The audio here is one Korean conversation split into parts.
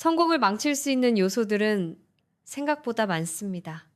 성공을 망칠 수 있는 요소들은 생각보다 많습니다.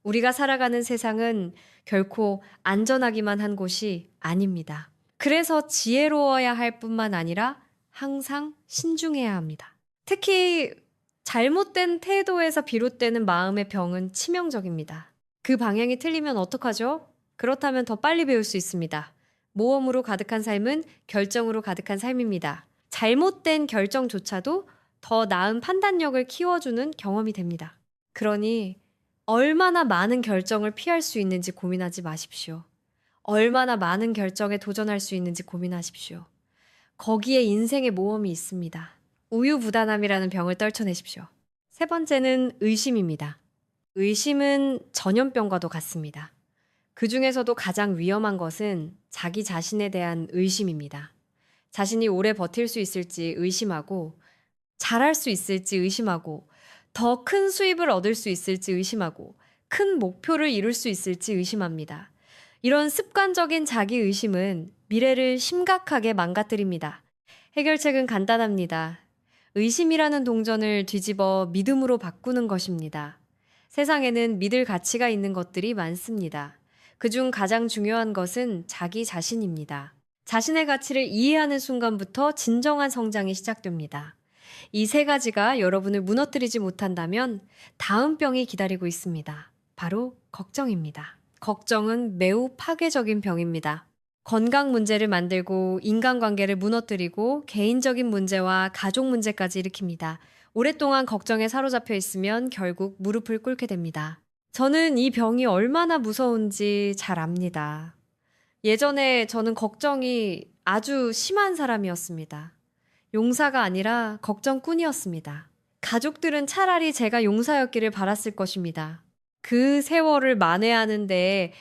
우리가 살아가는 세상은 결코 안전하기만 한 곳이 아닙니다. 그래서 지혜로워야 할 뿐만 아니라 항상 신중해야 합니다. 특히 잘못된 태도에서 비롯되는 마음의 병은 치명적입니다. 그 방향이 틀리면 어떡하죠? 그렇다면 더 빨리 배울 수 있습니다. 모험으로 가득한 삶은 결정으로 가득한 삶입니다. 잘못된 결정조차도 더 나은 판단력을 키워주는 경험이 됩니다. 그러니 얼마나 많은 결정을 피할 수 있는지 고민하지 마십시오. 얼마나 많은 결정에 도전할 수 있는지 고민하십시오. 거기에 인생의 모험이 있습니다. 우유부단함이라는 병을 떨쳐내십시오. 세 번째는 의심입니다. 의심은 전염병과도 같습니다. 그 중에서도 가장 위험한 것은 자기 자신에 대한 의심입니다. 자신이 오래 버틸 수 있을지 의심하고, 잘할 수 있을지 의심하고, 더 큰 수입을 얻을 수 있을지 의심하고, 큰 목표를 이룰 수 있을지 의심합니다. 이런 습관적인 자기 의심은 미래를 심각하게 망가뜨립니다. 해결책은 간단합니다. 의심이라는 동전을 뒤집어 믿음으로 바꾸는 것입니다. 세상에는 믿을 가치가 있는 것들이 많습니다. 그중 가장 중요한 것은 자기 자신입니다. 자신의 가치를 이해하는 순간부터 진정한 성장이 시작됩니다. 이 세 가지가 여러분을 무너뜨리지 못한다면 다음 병이 기다리고 있습니다. 바로 걱정입니다. 걱정은 매우 파괴적인 병입니다. 건강 문제를 만들고 인간관계를 무너뜨리고 개인적인 문제와 가족 문제까지 일으킵니다. 오랫동안 걱정에 사로잡혀 있으면 결국 무릎을 꿇게 됩니다. 저는 이 병이 얼마나 무서운지 잘 압니다. 예전에 저는 걱정이 아주 심한 사람이었습니다. 용사가 아니라 걱정꾼이었습니다. 가족들은 차라리 제가 용사였기를 바랐을 것입니다. 그 세월을 만회하는데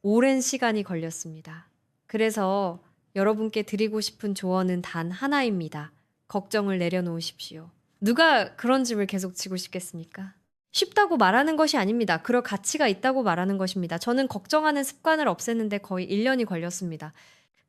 오랜 시간이 걸렸습니다. 그래서 여러분께 드리고 싶은 조언은 단 하나입니다. 걱정을 내려놓으십시오. 누가 그런 짐을 계속 지고 싶겠습니까? 쉽다고 말하는 것이 아닙니다. 그럴 가치가 있다고 말하는 것입니다. 저는 걱정하는 습관을 없애는데 거의 1년이 걸렸습니다.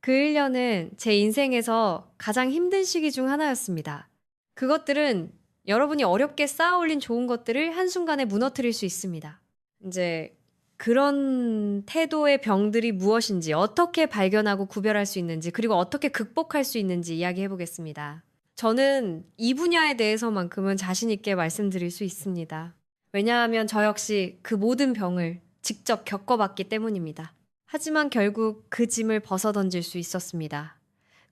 그 1년은 제 인생에서 가장 힘든 시기 중 하나였습니다. 그것들은 여러분이 어렵게 쌓아 올린 좋은 것들을 한순간에 무너뜨릴 수 있습니다. 이제 그런 태도의 병들이 무엇인지, 어떻게 발견하고 구별할 수 있는지, 그리고 어떻게 극복할 수 있는지 이야기해 보겠습니다. 저는 이 분야에 대해서만큼은 자신 있게 말씀드릴 수 있습니다. 왜냐하면 저 역시 그 모든 병을 직접 겪어봤기 때문입니다. 하지만 결국 그 짐을 벗어던질 수 있었습니다.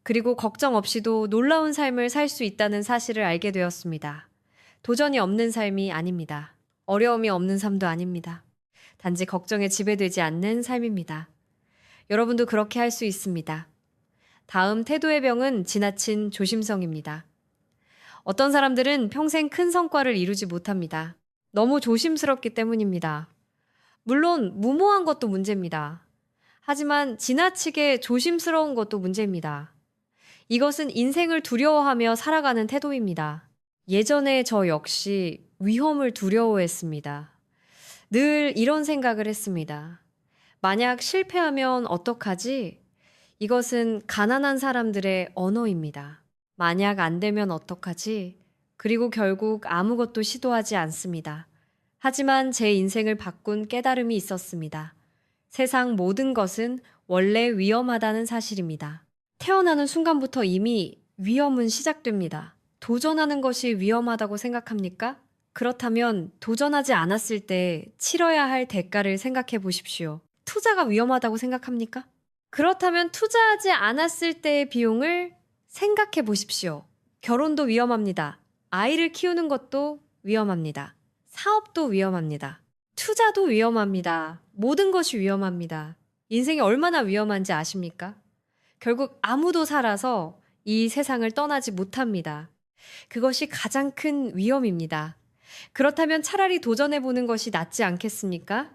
그리고 걱정 없이도 놀라운 삶을 살 수 있다는 사실을 알게 되었습니다. 도전이 없는 삶이 아닙니다. 어려움이 없는 삶도 아닙니다. 단지 걱정에 지배되지 않는 삶입니다. 여러분도 그렇게 할 수 있습니다. 다음 태도의 병은 지나친 조심성입니다. 어떤 사람들은 평생 큰 성과를 이루지 못합니다. 너무 조심스럽기 때문입니다. 물론 무모한 것도 문제입니다. 하지만 지나치게 조심스러운 것도 문제입니다. 이것은 인생을 두려워하며 살아가는 태도입니다. 예전에 저 역시 위험을 두려워했습니다. 늘 이런 생각을 했습니다. 만약 실패하면 어떡하지? 이것은 가난한 사람들의 언어입니다. 만약 안 되면 어떡하지? 그리고 결국 아무것도 시도하지 않습니다. 하지만 제 인생을 바꾼 깨달음이 있었습니다. 세상 모든 것은 원래 위험하다는 사실입니다. 태어나는 순간부터 이미 위험은 시작됩니다. 도전하는 것이 위험하다고 생각합니까? 그렇다면 도전하지 않았을 때 치러야 할 대가를 생각해 보십시오. 투자가 위험하다고 생각합니까? 그렇다면 투자하지 않았을 때의 비용을 생각해 보십시오. 결혼도 위험합니다. 아이를 키우는 것도 위험합니다. 사업도 위험합니다. 투자도 위험합니다. 모든 것이 위험합니다. 인생이 얼마나 위험한지 아십니까? 결국 아무도 살아서 이 세상을 떠나지 못합니다. 그것이 가장 큰 위험입니다. 그렇다면 차라리 도전해보는 것이 낫지 않겠습니까?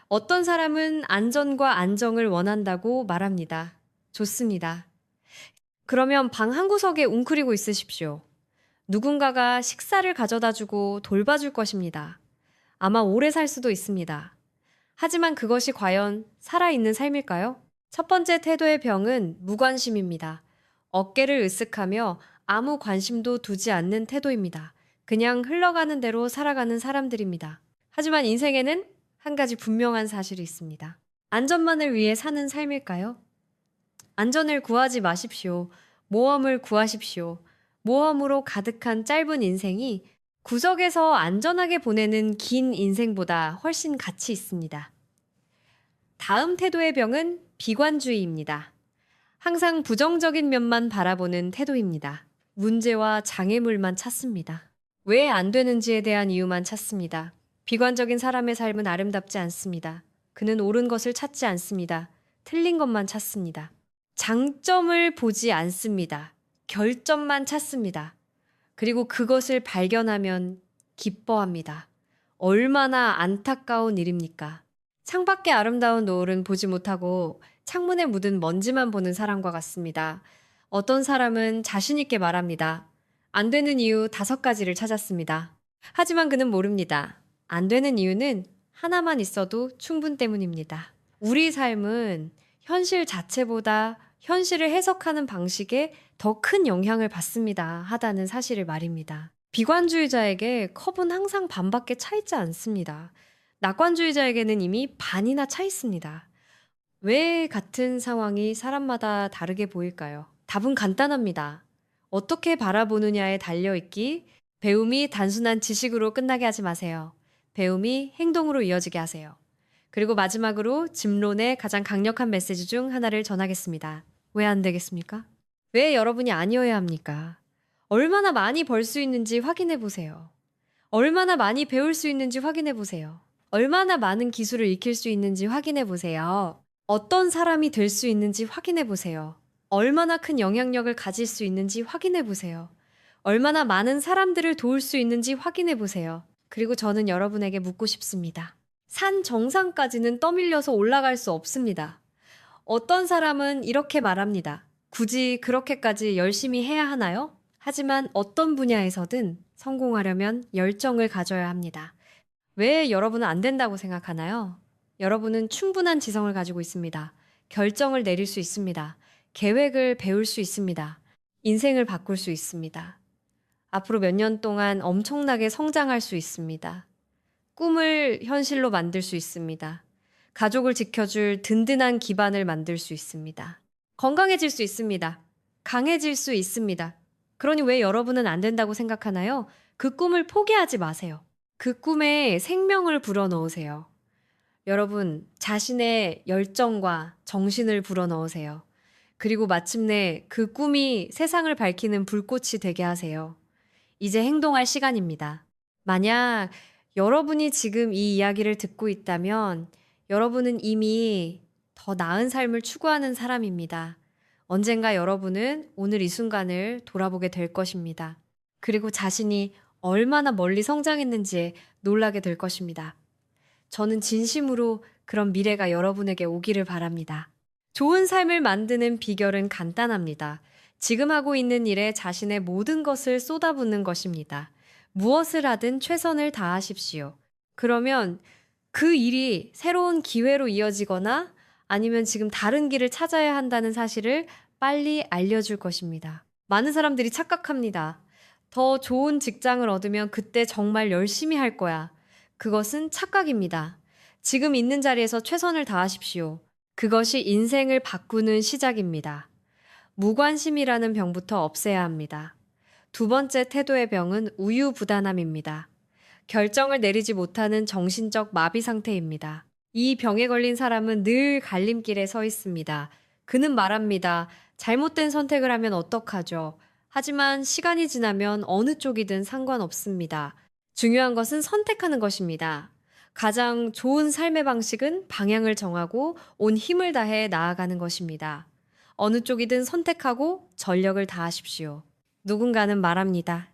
어떤 사람은 안전과 안정을 원한다고 말합니다. 좋습니다. 그러면 방 한 구석에 웅크리고 있으십시오. 누군가가 식사를 가져다 주고 돌봐줄 것입니다. 아마 오래 살 수도 있습니다. 하지만 그것이 과연 살아있는 삶일까요? 첫 번째 태도의 병은 무관심입니다. 어깨를 으쓱하며 아무 관심도 두지 않는 태도입니다. 그냥 흘러가는 대로 살아가는 사람들입니다. 하지만 인생에는 한 가지 분명한 사실이 있습니다. 안전만을 위해 사는 삶일까요? 안전을 구하지 마십시오. 모험을 구하십시오. 모험으로 가득한 짧은 인생이 구석에서 안전하게 보내는 긴 인생보다 훨씬 가치 있습니다. 다음 태도의 병은 비관주의입니다. 항상 부정적인 면만 바라보는 태도입니다. 문제와 장애물만 찾습니다. 왜 안 되는지에 대한 이유만 찾습니다. 비관적인 사람의 삶은 아름답지 않습니다. 그는 옳은 것을 찾지 않습니다. 틀린 것만 찾습니다. 장점을 보지 않습니다. 결점만 찾습니다. 그리고 그것을 발견하면 기뻐합니다. 얼마나 안타까운 일입니까? 창밖의 아름다운 노을은 보지 못하고 창문에 묻은 먼지만 보는 사람과 같습니다. 어떤 사람은 자신 있게 말합니다. 안 되는 이유 5가지를 찾았습니다. 하지만 그는 모릅니다. 안 되는 이유는 하나만 있어도 충분 때문입니다. 우리 삶은 현실 자체보다 현실을 해석하는 방식에 더 큰 영향을 받습니다. 하다는 사실을 말입니다. 비관주의자에게 컵은 항상 반밖에 차 있지 않습니다. 낙관주의자에게는 이미 반이나 차 있습니다. 왜 같은 상황이 사람마다 다르게 보일까요? 답은 간단합니다. 어떻게 바라보느냐에 달려있기, 배움이 단순한 지식으로 끝나게 하지 마세요. 배움이 행동으로 이어지게 하세요. 그리고 마지막으로 집론의 가장 강력한 메시지 중 하나를 전하겠습니다. 왜 안 되겠습니까? 왜 여러분이 아니어야 합니까? 얼마나 많이 벌 수 있는지 확인해 보세요. 얼마나 많이 배울 수 있는지 확인해 보세요. 얼마나 많은 기술을 익힐 수 있는지 확인해 보세요. 어떤 사람이 될 수 있는지 확인해 보세요. 얼마나 큰 영향력을 가질 수 있는지 확인해 보세요. 얼마나 많은 사람들을 도울 수 있는지 확인해 보세요. 그리고 저는 여러분에게 묻고 싶습니다. 산 정상까지는 떠밀려서 올라갈 수 없습니다. 어떤 사람은 이렇게 말합니다. 굳이 그렇게까지 열심히 해야 하나요? 하지만 어떤 분야에서든 성공하려면 열정을 가져야 합니다. 왜 여러분은 안 된다고 생각하나요? 여러분은 충분한 지성을 가지고 있습니다. 결정을 내릴 수 있습니다. 계획을 배울 수 있습니다. 인생을 바꿀 수 있습니다. 앞으로 몇 년 동안 엄청나게 성장할 수 있습니다. 꿈을 현실로 만들 수 있습니다. 가족을 지켜줄 든든한 기반을 만들 수 있습니다. 건강해질 수 있습니다. 강해질 수 있습니다. 그러니 왜 여러분은 안 된다고 생각하나요? 그 꿈을 포기하지 마세요. 그 꿈에 생명을 불어넣으세요. 여러분, 자신의 열정과 정신을 불어넣으세요. 그리고 마침내 그 꿈이 세상을 밝히는 불꽃이 되게 하세요. 이제 행동할 시간입니다. 만약 여러분이 지금 이 이야기를 듣고 있다면 여러분은 이미 더 나은 삶을 추구하는 사람입니다. 언젠가 여러분은 오늘 이 순간을 돌아보게 될 것입니다. 그리고 자신이 얼마나 멀리 성장했는지에 놀라게 될 것입니다. 저는 진심으로 그런 미래가 여러분에게 오기를 바랍니다. 좋은 삶을 만드는 비결은 간단합니다. 지금 하고 있는 일에 자신의 모든 것을 쏟아붓는 것입니다. 무엇을 하든 최선을 다하십시오. 그러면 그 일이 새로운 기회로 이어지거나 아니면 지금 다른 길을 찾아야 한다는 사실을 빨리 알려줄 것입니다. 많은 사람들이 착각합니다. 더 좋은 직장을 얻으면 그때 정말 열심히 할 거야. 그것은 착각입니다. 지금 있는 자리에서 최선을 다하십시오. 그것이 인생을 바꾸는 시작입니다. 무관심이라는 병부터 없애야 합니다. 두 번째 태도의 병은 우유부단함입니다. 결정을 내리지 못하는 정신적 마비 상태입니다. 이 병에 걸린 사람은 늘 갈림길에 서 있습니다. 그는 말합니다. 잘못된 선택을 하면 어떡하죠? 하지만 시간이 지나면 어느 쪽이든 상관없습니다. 중요한 것은 선택하는 것입니다. 가장 좋은 삶의 방식은 방향을 정하고 온 힘을 다해 나아가는 것입니다. 어느 쪽이든 선택하고 전력을 다하십시오. 누군가는 말합니다.